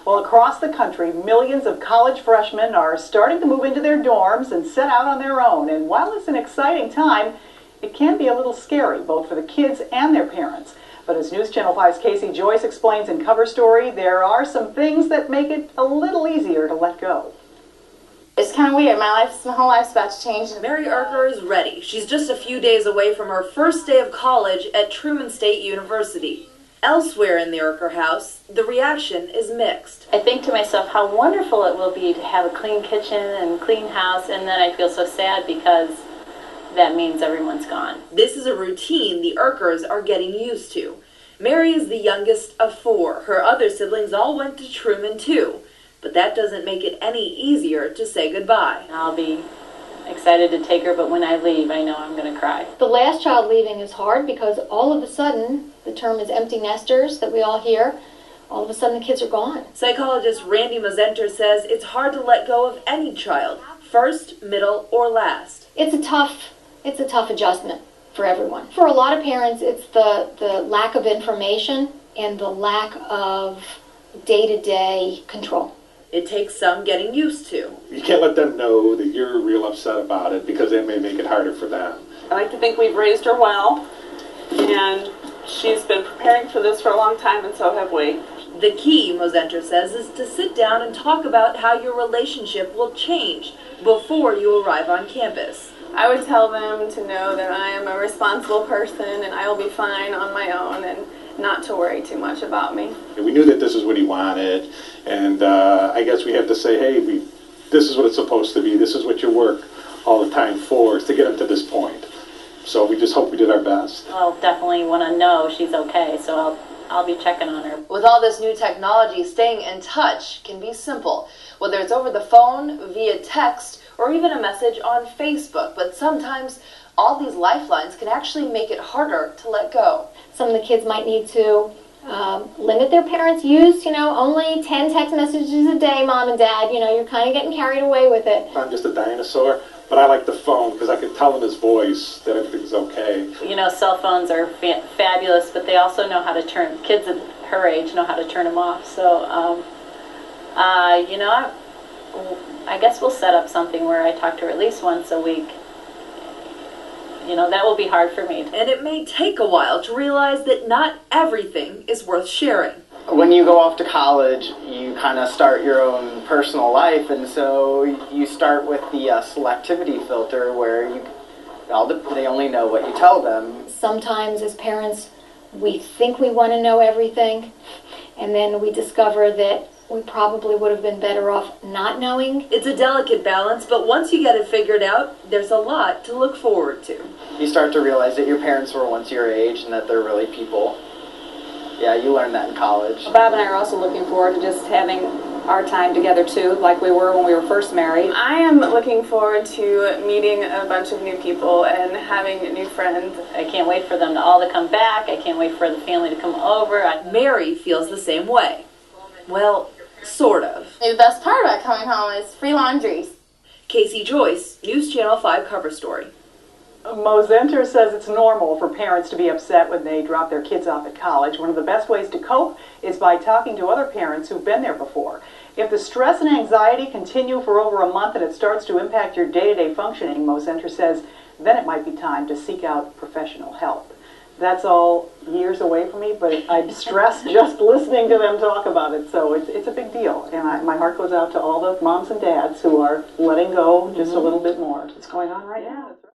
Well, across the country, millions of college freshmen are starting to move into their dorms and set out on their own. And while it's an exciting time, it can be a little scary, both for the kids and their parents. But as News Channel 5's Joyce explains in Cover Story, there are some things that make it a little easier to let go. It's kind of weird. My whole life's about to change. Mary Erker is ready. She's just a few days away from her first day of college at Truman State University. Elsewhere in the Erker house, the reaction is mixed. I think to myself how wonderful it will be to have a clean kitchen and clean house, and then I feel so sad because that means everyone's gone. This is a routine the Erkers are getting used to. Mary is the youngest of 4. Her other siblings all went to Truman too, but that doesn't make it any easier to say goodbye. I'll be excited to take her, but when I leave, I know I'm going to cry. The last child leaving is hard because all of a sudden, the term is empty nesters that we all hear, all of a sudden the kids are gone. Psychologist Randy Mozenter says it's hard to let go of any child, first, middle, or last. It's a tough adjustment for everyone. For a lot of parents, it's the lack of information and the lack of day-to-day control. It takes some getting used to. You can't let them know that you're real upset about it because that may make it harder for them. I like to think we've raised her well, and she's been preparing for this for a long time, and so have we. The key, Mozenter says, is to sit down and talk about how your relationship will change before you arrive on campus. I would tell them to know that I am a responsible person and I will be fine on my own and not to worry too much about me. We knew that this is what he wanted, and I guess we have to say, hey, this is what it's supposed to be. This is what you work all the time for, is to get him to this point. So we just hope we did our best. I'll definitely want to know she's okay, so I'll be checking on her. With all this new technology, staying in touch can be simple, whether it's over the phone, via text, or even a message on Facebook. But sometimes all these lifelines can actually make it harder to let go. Some of the kids might need to limit their parents' use, only 10 text messages a day, mom and dad, you're kind of getting carried away with it. I'm just a dinosaur, but I like the phone because I can tell in his voice that everything's okay. Cell phones are fabulous, but they also know how to turn, kids at her age know how to turn them off. So, I guess we'll set up something where I talk to her at least once a week. That will be hard for me. And it may take a while to realize that not everything is worth sharing. When you go off to college, you kind of start your own personal life, and so you start with the selectivity filter where they only know what you tell them. Sometimes as parents, we think we want to know everything, and then we discover that we probably would have been better off not knowing. It's a delicate balance, but once you get it figured out, there's a lot to look forward to. You start to realize that your parents were once your age and that they're really people. Yeah, you learn that in college. Bob and I are also looking forward to just having our time together too, like we were when we were first married. I am looking forward to meeting a bunch of new people and having new friends. I can't wait for them all to come back. I can't wait for the family to come over. Mary feels the same way. Well, sort of. The best part about coming home is free laundries. Joyce, News Channel 5 Cover Story. Mozenter says it's normal for parents to be upset when they drop their kids off at college. One of the best ways to cope is by talking to other parents who've been there before. If the stress and anxiety continue for over a month and it starts to impact your day-to-day functioning, Mozenter says, then it might be time to seek out professional help. That's all years away from me, but I'm stressed just listening to them talk about it, so it's a big deal. And my heart goes out to all the moms and dads who are letting go just a little bit more. It's going on right now.